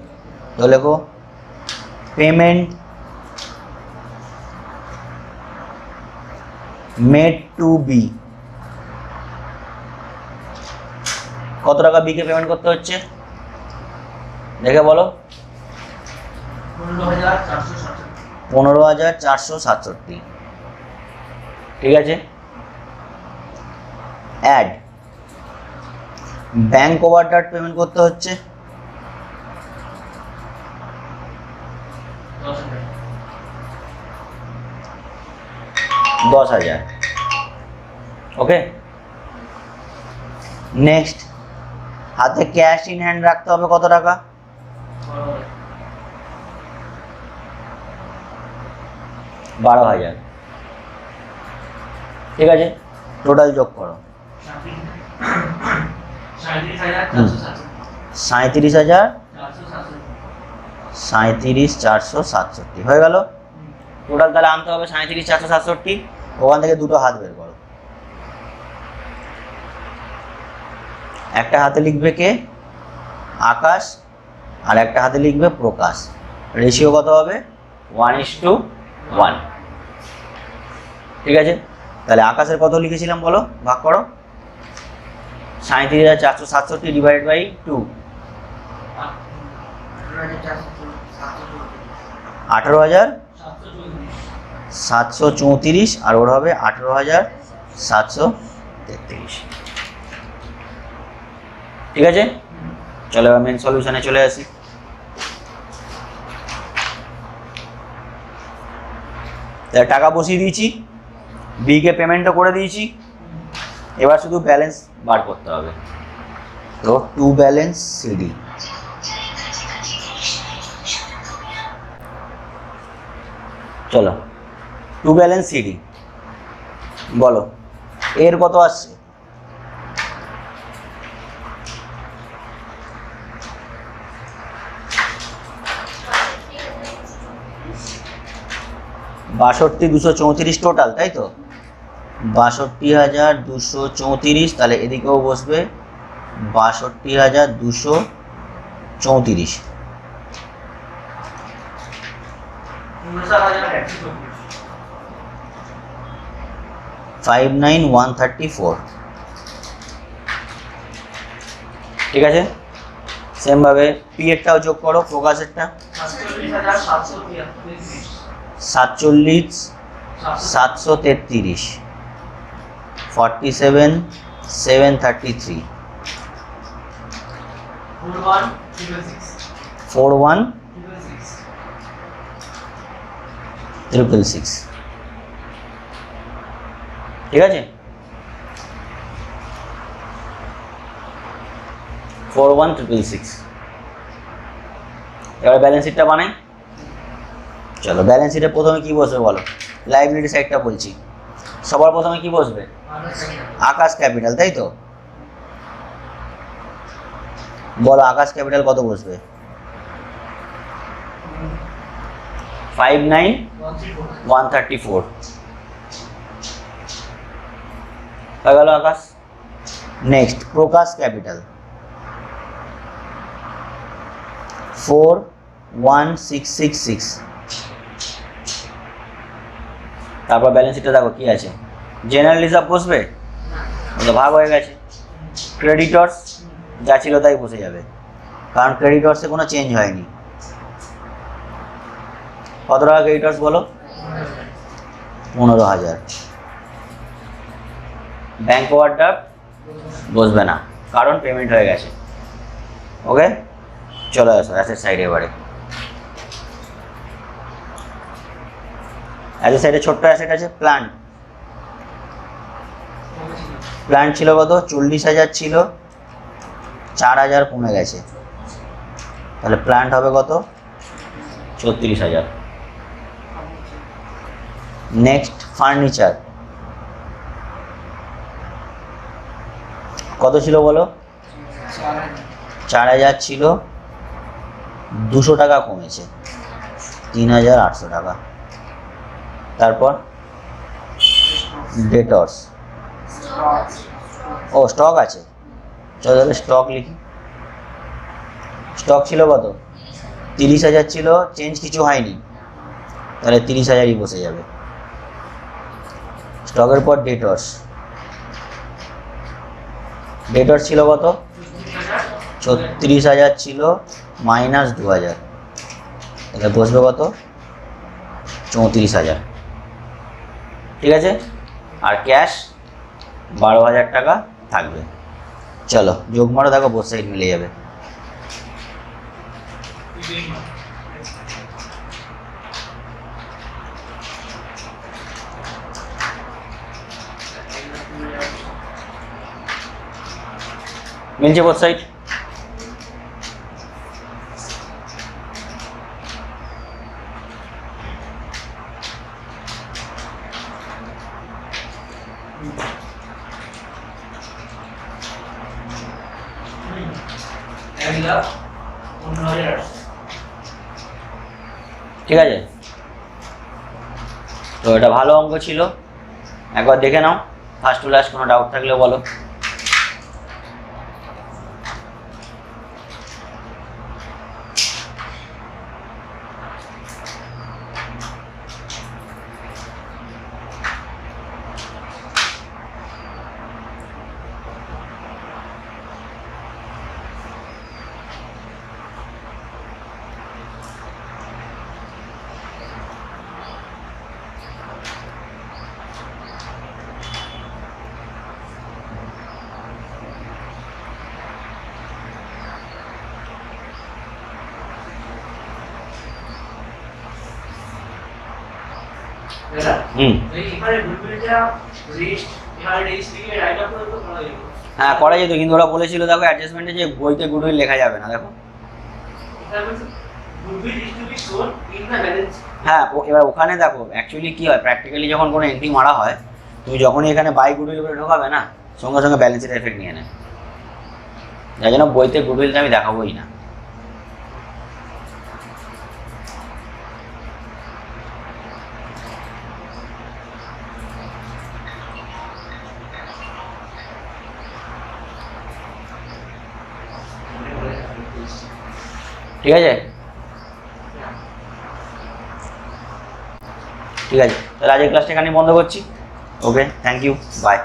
তো লেখো পেমেন্ট মেড টু বি। কত টাকা বি কে পেমেন্ট করতে হচ্ছে দেখে বলো? 15,467। ঠিক আছে, অ্যাড ব্যাংক ওভারড্রাফট পেমেন্ট করতে হচ্ছে 10,000। ওকে, নেক্সট হাতে ক্যাশ ইন হ্যান্ড রাখতে হবে কত টাকা? 12,000। ঠিক আছে, টোটাল যোগ করো। 37,467 হয়ে গেল টোটাল। তাহলে আনতে হবে 37,467। ওখান থেকে দুটো হাত বের করো। একটা হাতে লিখবে কে? আকাশ, আর একটা হাতে লিখবে প্রকাশ। রেশিও কত হবে? 1:1। ঠিক আছে, তাহলে আকাশের কত লিখেছিলাম বলো, ভাগ করো। 37,467 ডিভাইডেড বাই 2, 18,734, আর ওর হবে 18,733। ঠিক আছে, চলো এবার মেন সলিউশনে চলে আসি। তাহলে টাকা বসিয়ে দিয়েছি, বি কে পেমেন্টও করে দিয়েছি, এবার শুধু ব্যালেন্স বার করতে হবে। তো টু ব্যালেন্স সিডি। চলো টু ব্যালেন্স সিডি বলো, এর কত আসছে? বাষট্টি 234 টোটাল, তাই তো? 62,234। তাহলে এদিকেও বসবে 62,234। 59,134। ঠিক আছে, সেম ভাবে পি এরটাও যোগ করো, প্রকাশেরটা 47 733, 47 733, 41 666, 41 666, 666, ঠিক আছে? 41 666। এবার ব্যালেন্স শিটটা বানাই। চলো, ব্যালেন্স শিটে প্রথমে কি বসবে বলো? লাইবিলিটি সাইডটা বলছি। সবার প্রথমে কি বসবে? আকাশ ক্যাপিটাল, তাই তো? বলো আকাশ ক্যাপিটাল কত বসবে? 59,134 হয়ে গেল আকাশ। নেক্সট প্রকাশ ক্যাপিটাল 41,666। তারপর ব্যালেন্স শিটটা দেখো কি আছে। জেনারেল রিজার্ভ বসবে, ওটা ভাগ হয়ে গেছে। ক্রেডিটর্স যা ছিল তাই বসে যাবে, কারণ ক্রেডিটর্সে কোনো চেঞ্জ হয়নি। কত টাকা ক্রেডিটর্স বলো? 15,000। ব্যাংক ওভারড্রাফট বসবে না, কারণ পেমেন্ট হয়ে গেছে। ওকে, চলে আসো অ্যাসেট সাইডে। এবারে অ্যাসেট সাইডে ছোট্ট অ্যাসেট আছে প্ল্যান্ট। প্ল্যান্ট ছিল কত? 40,000 ছিল, 4,000 কমে গেছে, তাহলে প্ল্যান্ট হবে কত? 34,000। নেক্সট ফার্নিচার কত ছিল বলো? 4,000 ছিল, 200 টাকা কমেছে, 3,800 টাকা। তারপর ডেটর্স, ও স্টক আছে, চলো তাহলে স্টক লিখি। স্টক ছিল কত? 30,000 ছিল, চেঞ্জ কিছু হয়নি, তাহলে 30,000ই বসে যাবে। স্টকের পর ডেটর্স, ডেটর্স ছিল কত? 36,000 ছিল, মাইনাস 2,000, তাহলে বসবে কত? 34,000। ঠিক আছে, আর ক্যাশ 12,000 টাকা থাকবে। চলো যোগ মারো, দেখো বোথ সাইড মিলে যাবে। মিলছে বোথ সাইড। ঠিক আছে, তো এটা ভালো অঙ্ক ছিল, একবার দেখে নাও। ফার্স্ট টু লাস্ট কোনো ডাউট থাকলে বলো। হ্যাঁ করা যেত, কিন্তু ওরা বলেছিল দেখো অ্যাডজাস্টমেন্টে যে বইতে গুডউইল লেখা যাবে না। দেখো হ্যাঁ, এবার ওখানে দেখো অ্যাকচুয়ালি কি হয়, প্র্যাকটিক্যালি যখন কোনো এন্ট্রি মারা হয়, তুমি যখনই এখানে বাই গুডউইল করে ঢোকাবে না, সঙ্গে সঙ্গে ব্যালেন্সের এফেক্ট নিয়ে নেয়। যার জন্য বইতে গুডউইলটা আমি দেখাবোই না। ঠিক আছে, ঠিক আছে, তাহলে আজকের ক্লাসটা এখানে বন্ধ করছি। ওকে, থ্যাংক ইউ, বাই।